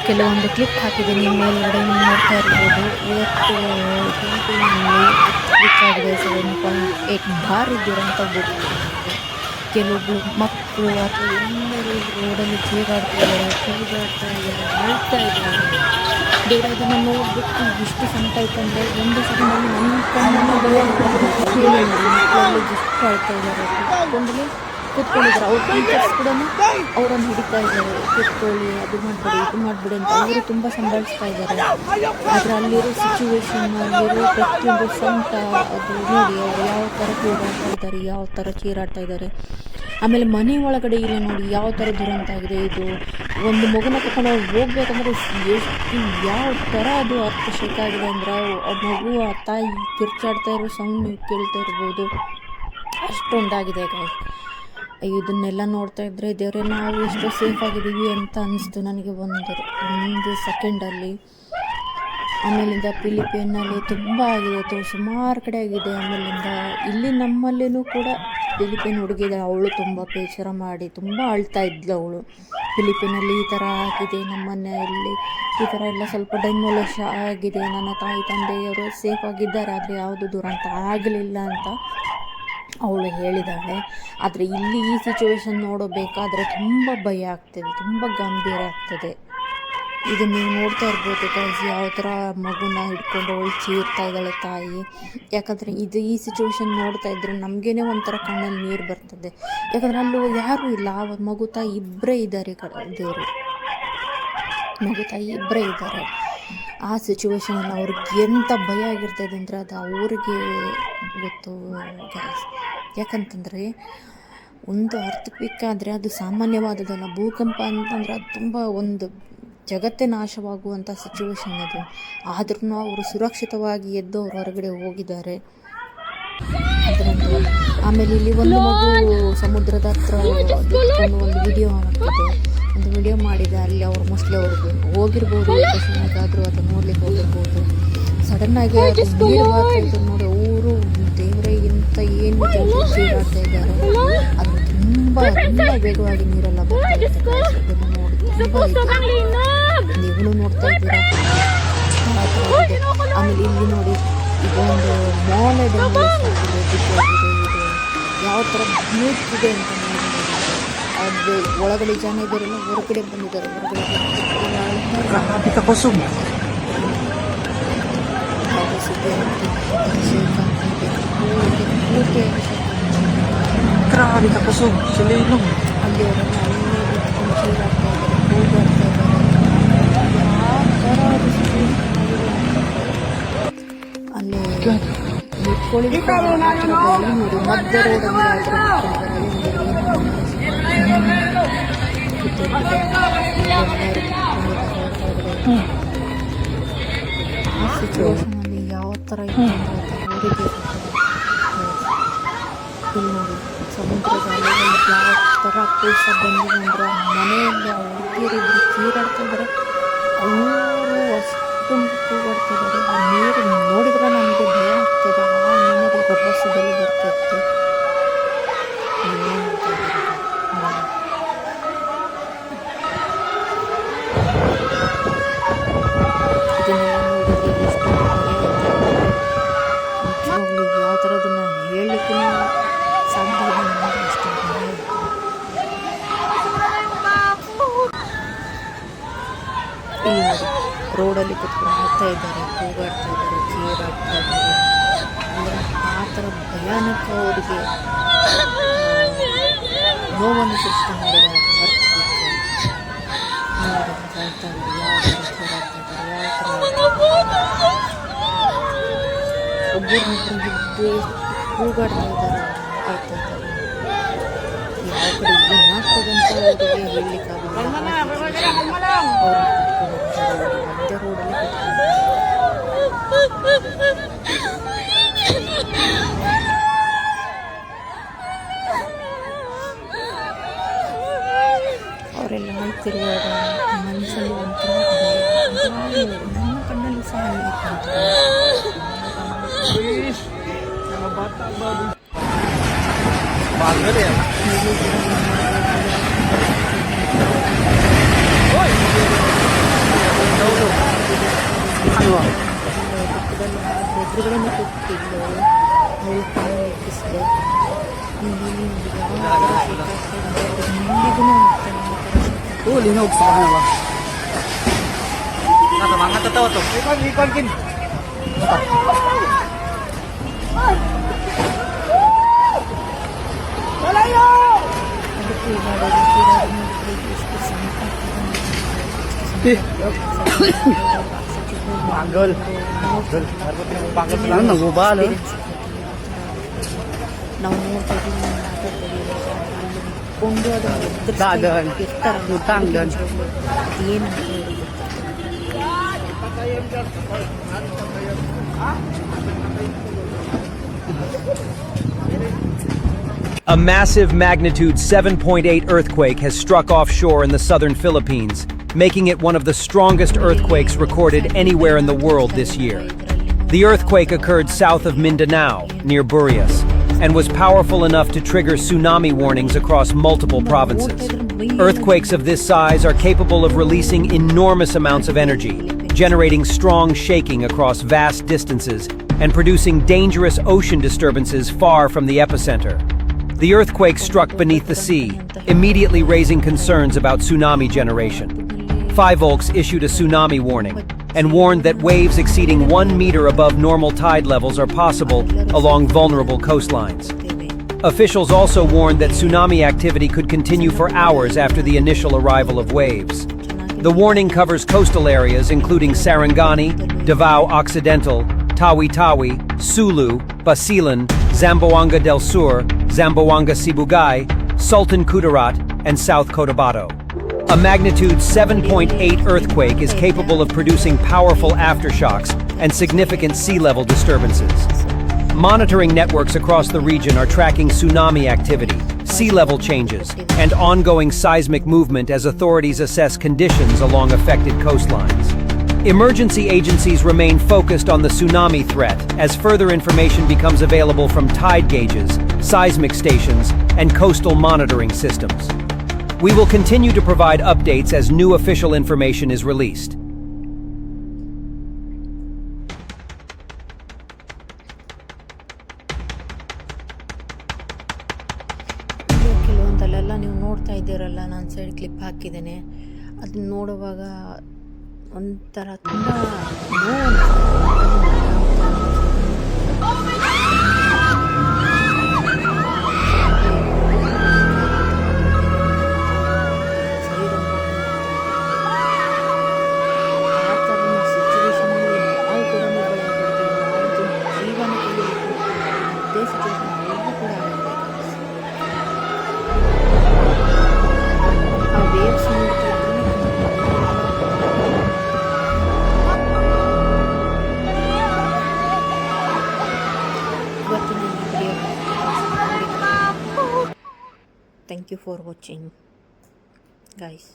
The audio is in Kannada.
ಕೆಲವೊಂದು ಕ್ಲಿಪ್ ಹಾಕಿದ್ದೀನಿ, ಮೇಲ್ಗಡೆ ನೋಡ್ತಾ ಇರ್ಬೋದು. ಇವತ್ತು ರೀಚ್ ಆಗಿದೆ 7.8 ಬಾರ್ ಇದ್ದಿರೋಂಥ ಬುಕ್. ಕೆಲವೊಬ್ರು ಮಕ್ಕಳು ಅಥವಾ ಎಲ್ಲರೂ ರೋಡಲ್ಲಿ ಚೀರಾಡ್ತಾ ಇದ್ದಾರೆ, ಕೂಗಾಡ್ತಾ ಇದ್ದಾರೆ, ಅಳ್ತಾ ಇದ್ದಾರೆ. ಬೇರೆ ಅದನ್ನು ನೋಡ್ಬಿಟ್ಟು ಇಷ್ಟು ಸಂತಾಯ್ತಂದರೆ ಒಂದು ಸೆಕೆಂಡಲ್ಲಿ ನನ್ನ ಕಣ್ಣಲ್ಲಿ ಮಕ್ಕಳಲ್ಲಿ ಎಷ್ಟು ಅಳ್ತಾ ಇದ್ದಾರೆ. ಕೂತ್ಕೊಂಡಿದ್ದಾರೆ. ಅವ್ರ ಟೀಚರ್ಸ್ ಕೂಡ ಅವರನ್ನು ಹಿಡಿತಾ ಇದ್ದಾರೆ, ಕೂತ್ಕೊಳ್ಳಿ, ಅದು ಮಾಡಬೇಡಿ, ಇದು ಮಾಡಬೇಡಿ ಅಂತ. ಅವರು ತುಂಬ ಸಂಭಾಳಿಸ್ತಾ ಇದ್ದಾರೆ. ಆದರೆ ಅಲ್ಲಿರೋ ಸಿಚುವೇಶನ್, ಅಲ್ಲಿರೋ ಪ್ರತಿಯೊಂದು ಸಂತ ಅದು ನೋಡಿ ಅವರು ಯಾವ ಥರ ಕೂಗಾಡ್ತಾ ಇದ್ದಾರೆ, ಯಾವ ಥರ ಚೀರಾಡ್ತಾ ಇದ್ದಾರೆ. ಆಮೇಲೆ ಮನೆ ಒಳಗಡೆ ಇಲ್ಲ ನೋಡಿ ಯಾವ ಥರ ದುರಂತ ಆಗಿದೆ. ಇದು ಒಂದು ಮಗುನ ಕರ್ಕೊಂಡು ಅವ್ರು ಹೋಗ್ಬೇಕಂದ್ರೆ ಎಷ್ಟು ಯಾವ ಥರ ಅದು ಅರ್ಥಶೇಖ ಆಗಿದೆ ಅಂದರೆ, ಆ ಮಗು ಆ ತಾಯಿ ಕಿರ್ಚಾಡ್ತಾ ಇರೋ ಸೌಂಡ್ ನೀವು ಕೇಳ್ತಾ ಇರ್ಬೋದು. ಅಷ್ಟೊಂದಾಗಿದೆ ಗಾಯ್ಸ್. ಇದನ್ನೆಲ್ಲ ನೋಡ್ತಾ ಇದ್ದರೆ ದೇವರೇ ನಾವು ಎಷ್ಟು ಸೇಫ್ ಆಗಿದ್ದೀವಿ ಅಂತ ಅನಿಸ್ತು ನನಗೆ ಒಂದು ಸೆಕೆಂಡಲ್ಲಿ. ಆಮೇಲಿಂದ ಫಿಲಿಪೈನಲ್ಲಿ ತುಂಬ ಆಗಿದೆ, ಸುಮಾರು ಕಡೆ ಆಗಿದೆ. ಆಮೇಲಿಂದ ಇಲ್ಲಿ ನಮ್ಮಲ್ಲಿನೂ ಕೂಡ ಫಿಲಿಪೈನ್ ಹುಡುಗಿದ, ಅವಳು ತುಂಬ ಬೇಸರ ಮಾಡಿ ತುಂಬ ಅಳ್ತಾ ಇದ್ಲು ಅವಳು. ಫಿಲಿಪೈನಲ್ಲಿ ಈ ಥರ ಆಗಿದೆ, ನಮ್ಮ ಮನೆಯಲ್ಲಿ ಈ ಥರ ಎಲ್ಲ ಸ್ವಲ್ಪ ಡೆಮೊಲಿಷ್ ಆಗಿದೆ, ನನ್ನ ತಾಯಿ ತಂದೆಯವರು ಸೇಫ್ ಆಗಿದ್ದಾರೆ, ಆದರೆ ಯಾವುದು ದುರಂತ ಆಗಲಿಲ್ಲ ಅಂತ ಅವಳು ಹೇಳಿದ್ದಾಳೆ. ಆದರೆ ಇಲ್ಲಿ ಈ ಸಿಚುವೇಶನ್ ನೋಡಬೇಕಾದ್ರೆ ತುಂಬ ಭಯ ಆಗ್ತದೆ, ತುಂಬ ಗಂಭೀರ ಆಗ್ತದೆ. ಇದು ನೀವು ನೋಡ್ತಾ ಇರ್ಬೋದು ಗೈಸ್, ಯಾವ ಥರ ಮಗುನ ಹಿಡ್ಕೊಂಡು ಅವಳು ಚೀರ್ತಾ ಇದ್ದಾಳೆ ತಾಯಿ. ಯಾಕಂದರೆ ಈ ಸಿಚುವೇಶನ್ ನೋಡ್ತಾ ಇದ್ದರೆ ನಮಗೇನೆ ಒಂಥರ ಕಣ್ಣಲ್ಲಿ ನೀರು ಬರ್ತದೆ. ಯಾಕಂದರೆ ಅಲ್ಲೂ ಯಾರೂ ಇಲ್ಲ, ಆ ಮಗು ತಾಯಿ ಇಬ್ಬರೇ ಇದ್ದಾರೆ. ದೇವರು ಮಗು ತಾಯಿ ಇಬ್ಬರೇ ಇದ್ದಾರೆ. ಆ ಸಿಚುವೇಶನಲ್ಲಿ ಅವ್ರಿಗೆ ಎಂಥ ಭಯ ಆಗಿರ್ತದೆ ಅಂದರೆ ಅದು ಅವ್ರಿಗೆ ಗೊತ್ತು ಗೈಸ್. ಯಾಕಂತಂದರೆ ಒಂದು ಅರ್ಥಕ್ವಿಕ್ ಆದರೆ ಅದು ಸಾಮಾನ್ಯವಾದದಲ್ಲ. ಭೂಕಂಪ ಅಂತಂದರೆ ಅದು ತುಂಬ ಒಂದು ಜಗತ್ತೇ ನಾಶವಾಗುವಂಥ ಸಿಚುವೇಶನ್ ಅದು. ಆದ್ರೂ ಅವರು ಸುರಕ್ಷಿತವಾಗಿ ಎದ್ದು ಅವರು ಹೊರಗಡೆ ಹೋಗಿದ್ದಾರೆ ಅದರಿಂದ. ಆಮೇಲೆ ಇಲ್ಲಿ ಒಂದು ಮಗು ಸಮುದ್ರದ ಹತ್ರ ಒಂದು ವಿಡಿಯೋ ಮಾಡಿದೆ. ಅಲ್ಲಿ ಅವರು ಮೋಸ್ಟ್ಲಿ ಅವ್ರಿಗೆ ಹೋಗಿರ್ಬೋದು, ಆದರೂ ಅದನ್ನು ನೋಡ್ಲಿಕ್ಕೆ ಹೋಗಿರ್ಬೋದು. ಸಡನ್ನಾಗಿ ಅದು ನೀರು ಬರ್ತಾ ಇದ್ದು ನೋಡಿ, ಅವರು ದೇವರೇ ಇಂಥ ಏನು ಚೀರಾಡ್ತಾ ಇದ್ದಾರೆ. ಅದು ತುಂಬ ವೇಗವಾಗಿ ನೀರೆಲ್ಲ ಬರ್ತಾ ಇರುತ್ತೆ. ಅದನ್ನು ನೋಡಿ ತುಂಬ ನೀವುಗಳು ನೋಡ್ತಾ ಇದ್ದೀರಾ. ಆಮೇಲೆ ಇಲ್ಲಿ ನೋಡಿ ಇದೊಂದು ಮಾಲ್ ಯಾವ ಥರ ಮೂಡ್ತಿದೆ ಅಂತ ನೋಡಿ. ಅದು ಒಳಗಡೆ ಜನ ಇದ್ದಾರೆಲ್ಲ ಹೊರಗಡೆ ಬಂದಿದ್ದಾರೆ. ಅಲ್ಲಿ ಮಧ್ಯ ರೋಡಲ್ಲಿ ಆ ಸಿಚುವೇಶನಲ್ಲಿ ಯಾವ ಥರ ಇದೆ ಅವರಿಗೆ ಇಲ್ಲಿ ನೋಡಿ ಸಮುದ್ರದಲ್ಲಿ ಯಾವ ಥರ ಪೈಸ ಬಂದಿದೆ ಅಂದರೆ ಮನೆಯಲ್ಲಿ ಹುಡುಗಿಯರಿದ್ರು ಚೀರಾಡ್ತಾ ಇದ್ದಾರೆ. ಅವರು ಅಷ್ಟೊಂದು ಕೂಗಾಡ್ತಿದ್ದಾರೆ. ಆ ನೀರು ನೋಡಿದ್ರೆ ನಮಗೆ ಭಯ ಆಗ್ತದೆ. ಆ ನೀರು ರಭಸದಲ್ಲಿ ಬರ್ತಿತ್ತು. ಇದನ್ನೆಲ್ಲ ನೋಡಿದ್ರೆ ಎಷ್ಟು ನಿಜವಾಗ್ಲೂ ಯಾವ ಥರದನ್ನ ಹೇಳಲಿಕ್ಕೂ ಸಾಧ್ಯ ಇಲ್ಲ. ಅಷ್ಟು ಭಯ ಇತ್ತು. ಇಲ್ಲಿ ನೋಡಿ ರೋಡಲ್ಲಿ ಕುತ್ಕೊಂಡು ಹಾಕ್ತಾ ಇದ್ದಾರೆ, ಕೂಗಾಡ್ತಾ ಇದ್ದಾರೆ, ಚೀರಾಡ್ತಾ ಇದ್ದಾರೆ. ಅಂದರೆ ಆ ಥರ ಭಯಾನಕ ಅವರಿಗೆ ನೋವನ್ನು ಸೃಷ್ಟಿ ಮಾಡಿದ್ದಾರೆ. ಅರ್ಥ ಯಾವ ಥರ ಚೀರಾಡ್ತಾ ಇದ್ದಾರೆ, ಯಾವ ಥರ ಒಬ್ಬರನ್ನೊಬ್ಬರು ಬಿದ್ದು ಕೂಗಾಡ್ತಾ ಇದ್ದಾರೆ, ಆಡ್ತಾ ಇದ್ದಾರೆ. ಯಾವ ಕಡೆ ಏನಾಗ್ತದೆ ಅಂತ ಅವರಿಗೆ ಹೇಳಲಿಕ್ಕಾಗಲ್ಲ. ಮಧ್ಯ ರೋಡಲ್ಲಿ ಅವರೆಲ್ಲ ಅಳ್ತಿರುವಾಗ ಮನಸ್ಸಲ್ಲಿ ಒಂಥರ ನನ್ನ ಕಣ್ಣಲ್ಲಿ ಸಹ Oy! ನೀವು ಪಕ್ಕದಲ್ಲಿ ಎದುರುಗಡೆನೇ ಕೂತಿದ್ಲು. ಅವಳು ಕಾಲು ಎಕ್ಕಿಸಿದೆ. Huli na sa kanila. Nasa mga totoo to. Ikon kin. Malayo! Panggol. Panggol sila nagubalo. ನಾವು ನೋಡ್ತಾ ಇದ್ದೀವಿ ಕೊಂಡು ಅದನ್ನು Dagan. Utang doon. ಏನಂತ A massive magnitude 7.8 earthquake has struck offshore in the southern Philippines, making it one of the strongest earthquakes recorded anywhere in the world this year. The earthquake occurred south of Mindanao, near Burias, and was powerful enough to trigger tsunami warnings across multiple provinces. Earthquakes of this size are capable of releasing enormous amounts of energy, generating strong shaking across vast distances, and producing dangerous ocean disturbances far from the epicenter. The earthquake struck beneath the sea, immediately raising concerns about tsunami generation. Five Volks issued a tsunami warning and warned that waves exceeding 1 meter above normal tide levels are possible along vulnerable coastlines. Officials also warned that tsunami activity could continue for hours after the initial arrival of waves. The warning covers coastal areas including Sarangani, Davao Occidental, Tawi-Tawi, Sulu, Basilan, Zamboanga del Sur, Zamboanga Sibugay, Sultan Kudarat, and South Cotabato. A magnitude 7.8 earthquake is capable of producing powerful aftershocks and significant sea level disturbances. Monitoring networks across the region are tracking tsunami activity, sea level changes, and ongoing seismic movement as authorities assess conditions along affected coastlines. Emergency agencies remain focused on the tsunami threat as further information becomes available from tide gauges, seismic stations, and coastal monitoring systems. We will continue to provide updates as new official information is released. ಕೆಲವೊಂದಲ್ಲೆಲ್ಲ ನೀವು ನೋಡ್ತಾ ಇದ್ದೀರಲ್ಲ, ನಾನು ಸೈಡ್ ಕ್ಲಿಪ್ ಹಾಕಿದ್ದೇನೆ. ಅದನ್ನ ನೋಡುವಾಗ ಒಂಥರ ತುಂಬ Thank you for watching, guys.